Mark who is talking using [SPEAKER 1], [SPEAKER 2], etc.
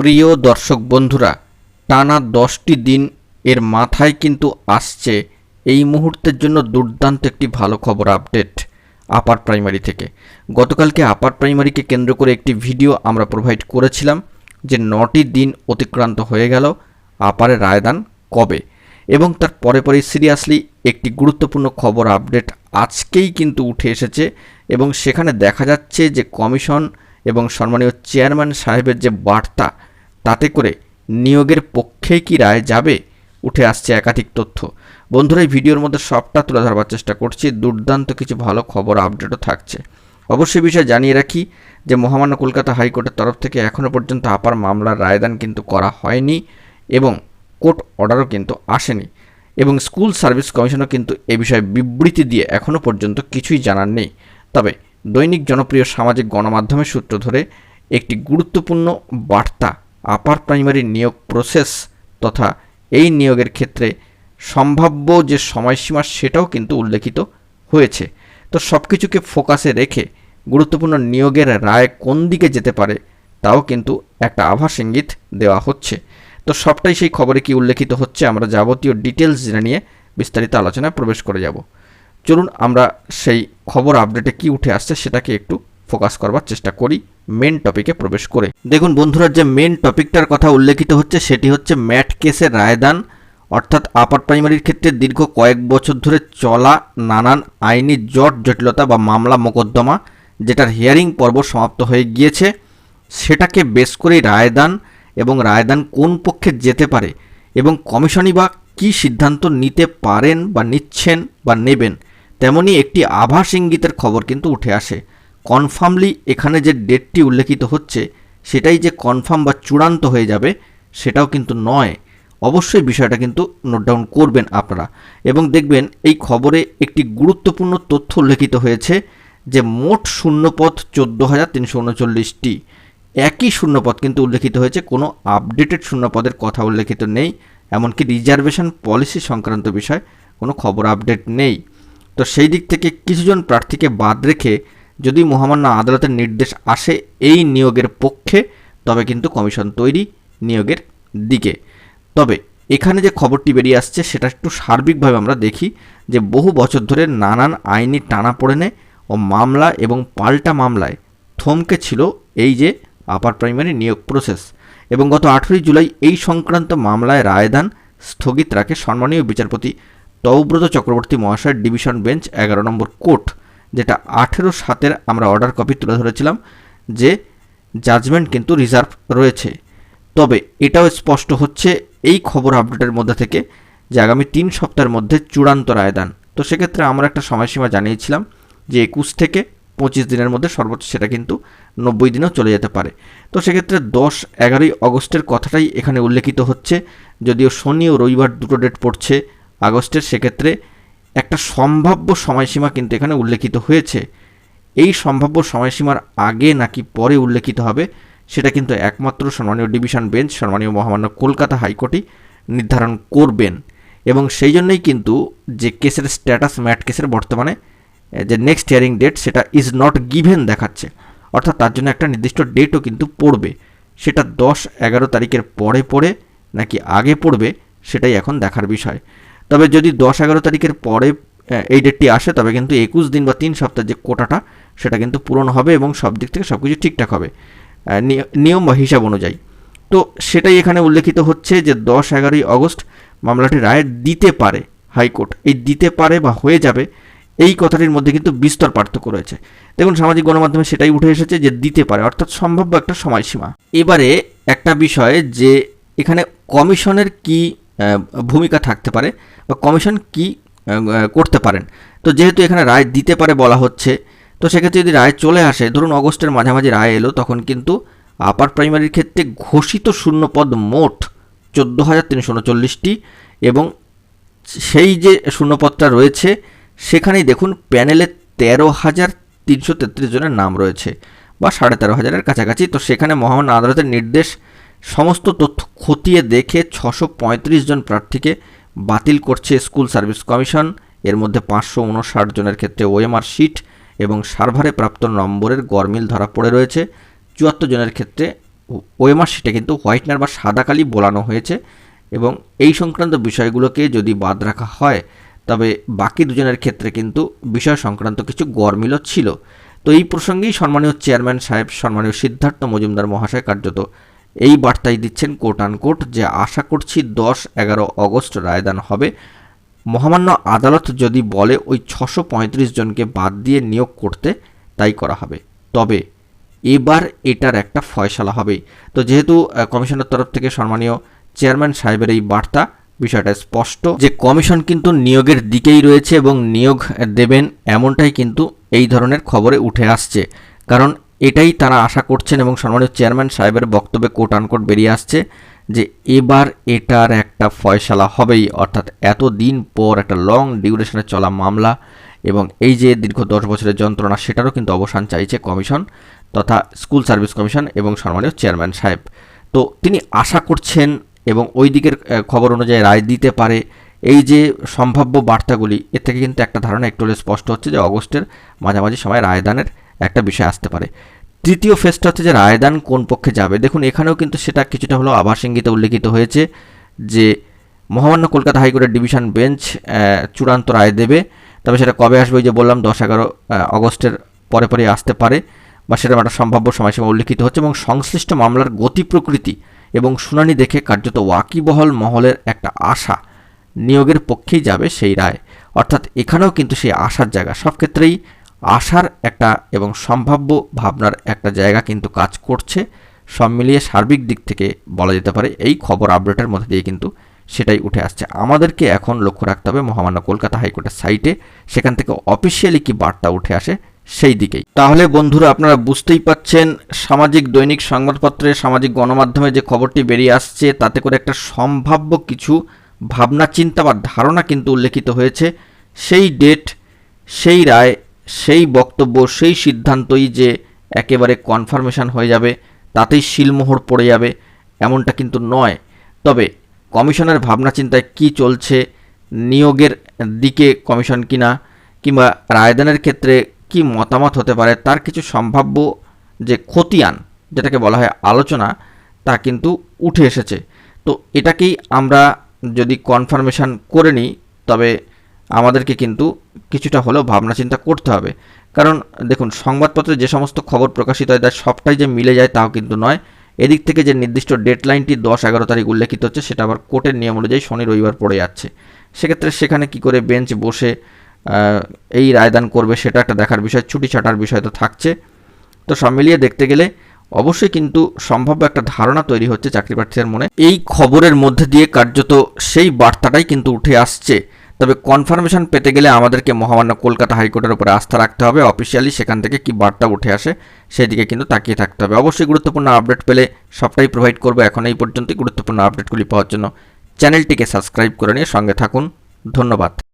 [SPEAKER 1] প্রিয় দর্শক বন্ধুরা, টানা 10টি দিন এর মাথায় কিন্তু আসছে এই মুহূর্তের জন্য দুর্দান্ত একটি ভালো খবর আপডেট আপার প্রাইমারি থেকে। গতকালকে আপার প্রাইমারিকে কেন্দ্র করে একটি ভিডিও আমরা প্রোভাইড করেছিলাম যে 9টি দিন অতিক্রান্ত হয়ে গেল, আপারের রায়দান কবে, এবং তার পরে সিরিয়াসলি একটি গুরুত্বপূর্ণ খবর আপডেট আজকেই কিন্তু উঠে এসেছে এবং সেখানে দেখা যাচ্ছে যে কমিশন এবং সম্মানীয় চেয়ারম্যান সাহেবের যে বার্তা, তাতে করে নিয়োগের পক্ষে কি রায় যাবে, উঠে আসছে একাধিক তথ্য। বন্ধুরা, এই ভিডিওর মধ্যে সবটা তুলে ধরবার চেষ্টা করছি, দুর্দান্ত কিছু ভালো খবর আপডেটও থাকছে। অবশ্যই বিষয় জানিয়ে রাখি যে মহামান্য কলকাতা হাইকোর্টের তরফ থেকে এখনও পর্যন্ত আপার মামলার রায়দান কিন্তু করা হয়নি এবং কোর্ট অর্ডারও কিন্তু আসেনি, এবং স্কুল সার্ভিস কমিশনও কিন্তু এ বিষয়ে বিবৃতি দিয়ে এখনও পর্যন্ত কিছুই জানার নেই। তবে দৈনিক জনপ্রিয় সামাজিক গণমাধ্যমের সূত্র ধরে একটি গুরুত্বপূর্ণ বার্তা আপার প্রাইমারি নিয়োগ প্রসেস তথা এই নিয়োগের ক্ষেত্রে সম্ভাব্য যে সময়সীমা সেটাও কিন্তু উল্লেখিত হয়েছে। তো সব কিছুকে ফোকাসে রেখে গুরুত্বপূর্ণ নিয়োগের রায় কোন দিকে যেতে পারে তাও কিন্তু একটা আভাস ইঙ্গিত দেওয়া হচ্ছে। তো সবটাই সেই খবরে কি উল্লেখিত হচ্ছে, আমরা যাবতীয় ডিটেলস জেনে নিয়ে বিস্তারিত আলোচনায় প্রবেশ করে যাব। চলুন আমরা সেই খবর আপডেটে কি উঠে আসছে সেটাকে একটু ফোকাস করবার চেষ্টা করি মেন টপিকে প্রবেশ করে। দেখুন বন্ধুরা, যে মেন টপিকটার কথা উল্লেখিত হচ্ছে সেটি হচ্ছে ম্যাট কেসের রায়দান, অর্থাৎ আপার প্রাইমারির ক্ষেত্রে দীর্ঘ কয়েক বছর ধরে চলা নানান আইনি জটিলতা বা মামলা মোকদ্দমা যেটার হিয়ারিং পর্ব সমাপ্ত হয়ে গিয়েছে, সেটাকে বেস করেই রায়দান এবং রায়দান কোন পক্ষে যেতে পারে এবং কমিশনই বা কী সিদ্ধান্ত নিতে পারেন বা নিচ্ছেন বা নেবেন, তেমনই একটি আভাস ইঙ্গিতের খবর কিন্তু উঠে আসে। কনফার্মলি এখানে যে ডেটটি উল্লেখিত হচ্ছে সেটাই যে কনফার্ম বা চূড়ান্ত হয়ে যাবে সেটাও কিন্তু নয়। অবশ্যই বিষয়টা কিন্তু নোট ডাউন করবেন আপনারা এবং দেখবেন এই খবরে একটি গুরুত্বপূর্ণ তথ্য উল্লেখিত হয়েছে যে মোট শূন্যপদ 14,339টি। একই শূন্যপদ কিন্তু উল্লেখিত হয়েছে, কোনো আপডেটেড শূন্যপদের কথা উল্লেখিত নেই, এমনকি রিজার্ভেশন পলিসি সংক্রান্ত বিষয় কোনো খবর আপডেট নেই। তো সেই দিক থেকে কিছুজন প্রার্থীকে বাদ রেখে যদি মহামান্য আদালতের নির্দেশ আসে এই নিয়োগের পক্ষে, তবে কিন্তু কমিশন তৈরি নিয়োগের দিকে। তবে এখানে যে খবরটি বেরিয়ে আসছে সেটা একটু সার্বিকভাবে আমরা দেখি যে বহু বছর ধরে নানান আইনি টানাপোড়েনে ও মামলা এবং পাল্টা মামলায় থমকে ছিল এই যে আপার প্রাইমারি নিয়োগ প্রসেস, এবং গত 18 জুলাই এই সংক্রান্ত মামলায় রায়দান স্থগিত রাখে সম্মানীয় বিচারপতি তৌব্রত চক্রবর্তী মহাশয়ের ডিভিশন বেঞ্চ 11 নম্বর কোর্ট, যেটা 18/7 আমরা অর্ডার কপি তুলে ধরেছিলাম যে জাজমেন্ট কিন্তু রিজার্ভ রয়েছে। তবে এটাও স্পষ্ট হচ্ছে এই খবর আপডেটের মধ্যে থেকে যে আগামী 3 সপ্তাহের মধ্যে চূড়ান্ত রায়দান। তো সেক্ষেত্রে আমরা একটা সময়সীমা জানিয়েছিলাম যে 21 থেকে 25 দিনের মধ্যে, সর্বোচ্চ সেটা কিন্তু 90 দিনেও চলে যেতে পারে। তো সেক্ষেত্রে 10-11 আগস্টের কথাটাই এখানে উল্লেখিত হচ্ছে, যদিও শনি ও রবিবার দুটো ডেট পড়ছে আগস্টের, সেক্ষেত্রে একটা সম্ভাব্য সময়সীমা কিন্তু এখানে উল্লেখিত হয়েছে। এই সম্ভাব্য সময়সীমার আগে নাকি পরে উল্লেখিত হবে সেটা কিন্তু একমাত্র সম্মানীয় ডিভিশন বেঞ্চ সম্মানীয় মহামান্য কলকাতা হাইকোর্টই নির্ধারণ করবেন, এবং সেই জন্যই কিন্তু যে কেসের স্ট্যাটাস ম্যাট কেসের বর্তমানে যে নেক্সট হিয়ারিং ডেট সেটা ইজ নট গিভেন দেখাচ্ছে, অর্থাৎ তার জন্য একটা নির্দিষ্ট ডেটও কিন্তু পড়বে। সেটা 10-11 তারিখের পরে নাকি আগে পড়বে সেটাই এখন দেখার বিষয়। তবে যদি 10-11 তারিখের পরে এই ডেটটি আসে তবে কিন্তু 21 দিন বা 3 সপ্তাহের যে কোটাটা সেটা কিন্তু পূরণ হবে এবং সব দিক থেকে সব কিছু ঠিকঠাক হবে নিয়ম বা হিসাব অনুযায়ী। তো সেটাই এখানে উল্লেখিত হচ্ছে যে 10-11 আগস্ট মামলাটি রায় দিতে পারে হাইকোর্ট। এই দিতে পারে বা হয়ে যাবে এই কথাটির মধ্যে কিন্তু বিস্তর পার্থক্য রয়েছে। দেখুন সামাজিক গণমাধ্যমে সেটাই উঠে এসেছে যে দিতে পারে, অর্থাৎ সম্ভাব্য একটা সময়সীমা। এবারে একটা বিষয় যে এখানে কমিশনের কি ভূমিকা থাকতে পারে বা কমিশন কি করতে পারেন। তো যেহেতু এখানে রায় দিতে পারে বলা হচ্ছে, তো সেক্ষেত্রে যদি রায় চলে আসে, ধরুন অগস্টের মাঝামাঝি রায় এলো, তখন কিন্তু আপার প্রাইমারির ক্ষেত্রে ঘোষিত শূন্যপদ মোট 14,339টি, এবং সেই যে শূন্যপদটা রয়েছে সেখানেই দেখুন প্যানেলে 13,333 জনের নাম রয়েছে বা 13,500-এর কাছাকাছি। তো সেখানে মহামান্য আদালতের নির্দেশ সমস্ত তথ্য খতিয়ে দেখে 635 জন প্রার্থীকে বাতিল করছে স্কুল সার্ভিস কমিশন। এর মধ্যে 559 জনের ক্ষেত্রে ওএমআর শিট এবং সার্ভারে প্রাপ্ত নম্বরের গরমিল ধরা পড়ে রয়েছে। 74 জনের ক্ষেত্রে ওএমআর শিটে কিন্তু হোয়াইটনার বা সাদা কালি বোলানো হয়েছে, এবং এই সংক্রান্ত বিষয়গুলোকে যদি বাদ রাখা হয় তবে বাকি দুজনের ক্ষেত্রে কিন্তু বিষয় সংক্রান্ত কিছু গরমিলও ছিল। তো এই প্রসঙ্গেই সম্মানীয় চেয়ারম্যান সাহেব, সম্মানীয় সিদ্ধার্থ মজুমদার মহাশয় কার্যত এই বার্তাই দিচ্ছেন কোট আনকোট, যে আশা করছি 10-11 অগস্ট রায়দান হবে। মহামান্য আদালত যদি বলে ওই 635 জনকে বাদ দিয়ে নিয়োগ করতে, তাই করা হবে। তবে এবার এটার একটা ফয়সালা হবেই। তো যেহেতু কমিশনের তরফ থেকে সম্মানীয় চেয়ারম্যান সাহেবের এই বার্তা, বিষয়টা স্পষ্ট যে কমিশন কিন্তু নিয়োগের দিকেই রয়েছে এবং নিয়োগ দেবেন, এমনটাই কিন্তু এই ধরনের খবরে উঠে আসছে। কারণ এটাই তারা আশা করছেন এবং সম্মানীয় চেয়ারম্যান সাহেবের বক্তব্যে কোট আনকোট বেরিয়ে আসছে যে এবার এটার একটা ফয়সালা হবেই। অর্থাৎ এতদিন পর একটা লং ডিউরেশনে চলা মামলা এবং এই যে দীর্ঘ 10 বছরের যন্ত্রণা, সেটারও কিন্তু অবসান চাইছে কমিশন তথা স্কুল সার্ভিস কমিশন এবং সম্মানীয় চেয়ারম্যান সাহেব। তো তিনি আশা করছেন এবং ওই দিকের খবর অনুযায়ী রায় দিতে পারে। এই যে সম্ভাব্য বার্তাগুলি, এর থেকে কিন্তু একটা ধারণা একটু হলে স্পষ্ট হচ্ছে যে অগস্টের মাঝামাঝি সময় রায়দানের একটা বিষয় আসতে পারে। তৃতীয় ফেজটা হচ্ছে যে রায়দান কোন পক্ষে যাবে। দেখুন এখানেও কিন্তু সেটা কিছুটা হলেও আভাস ইঙ্গিতে উল্লেখিত হয়েছে যে মহামান্য কলকাতা হাইকোর্টের ডিভিশন বেঞ্চ চূড়ান্ত রায় দেবে। তবে সেটা কবে আসবে, যে বললাম 10-11 অগস্টের পরে পরে আসতে পারে, বা সেটা একটা সম্ভাব্য সময়সীমা উল্লেখিত হচ্ছে। এবং সংশ্লিষ্ট মামলার গতি প্রকৃতি এবং শুনানি দেখে কার্যত ওয়াকিবহল মহলের একটা আশা নিয়োগের পক্ষেই যাবে সেই রায়। অর্থাৎ এখানেও কিন্তু সেই আশার জায়গা, সব ক্ষেত্রেই আশার একটা এবং সম্ভাব্য ভাবনার একটা জায়গা কিন্তু কাজ করছে। সব মিলিয়ে সার্বিক দিক থেকে বলা যেতে পারে এই খবর আপডেটের মধ্যে দিয়ে কিন্তু সেটাই উঠে আসছে। আমাদেরকে এখন লক্ষ্য রাখতে হবে মহামান্য কলকাতা হাইকোর্টের সাইটে, সেখান থেকে অফিসিয়ালি কি বার্তা উঠে আসে সেই দিকেই। তাহলে বন্ধুরা আপনারা বুঝতেই পাচ্ছেন, সামাজিক দৈনিক সংবাদপত্রে, সামাজিক গণমাধ্যমে যে খবরটি বেরিয়ে আসছে তাতে করে একটা সম্ভাব্য কিছু ভাবনা চিন্তা বা ধারণা কিন্তু উল্লেখিত হয়েছে। সেই ডেট, সেই রায়, সেই বক্তব্য, সেই সিদ্ধান্তই যে একেবারে কনফার্মেশন হয়ে যাবে, তাতেই শিলমোহর পড়ে যাবে, এমনটা কিন্তু নয়। তবে কমিশনের ভাবনা চিন্তায় কি চলছে, নিয়োগের দিকে কমিশন কিনা, কিংবা রায়দানের ক্ষেত্রে কি মতামত হতে পারে, তার কিছু সম্ভাব্য যে খতিয়ান, যেটাকে বলা হয় আলোচনা, তা কিন্তু উঠে এসেছে। তো এটাকেই আমরা যদি কনফার্মেশন করে নিই, তবে আমাদেরকে কিন্তু কিছুটা হলেও ভাবনা চিন্তা করতে হবে। কারণ দেখুন, সংবাদপত্রে যে সমস্ত খবর প্রকাশিত হয় তার সবটাই যে মিলে যায় তাও কিন্তু নয়। এদিক থেকে যে নির্দিষ্ট ডেডলাইনটি 10-11 তারিখ উল্লেখিত হচ্ছে, সেটা আবার কোর্টের নিয়ম অনুযায়ী শনি রবিবার পড়ে যাচ্ছে। সেক্ষেত্রে সেখানে কি করে বেঞ্চ বসে এই রায়দান করবে, সেটা একটা দেখার বিষয়, ছুটি ছাটার বিষয় তো থাকছে। তো সব মিলিয়ে দেখতে গেলে অবশ্যই কিন্তু সম্ভাব্য একটা ধারণা তৈরি হচ্ছে চাকরি প্রার্থীদের মনে। এই খবরের মধ্যে দিয়ে কার্যত সেই বার্তাটাই কিন্তু উঠে আসছে। তবে কনফার্মেশন পেতে গেলে আমাদেরকে মহামান্য কলকাতা হাইকোর্টের উপরে আস্থা রাখতে হবে। অফিসিয়ালি সেখান থেকে কি বার্তা উঠে আসে সেই দিকে কিন্তু তাকিয়ে থাকতে হবে। অবশ্যই গুরুত্বপূর্ণ আপডেট পেলে সবটাই প্রোভাইড করবো। এখন এই পর্যন্তই। গুরুত্বপূর্ণ আপডেটগুলি পাওয়ার জন্য চ্যানেলটিকে সাবস্ক্রাইব করে নিয়ে সঙ্গে থাকুন। ধন্যবাদ।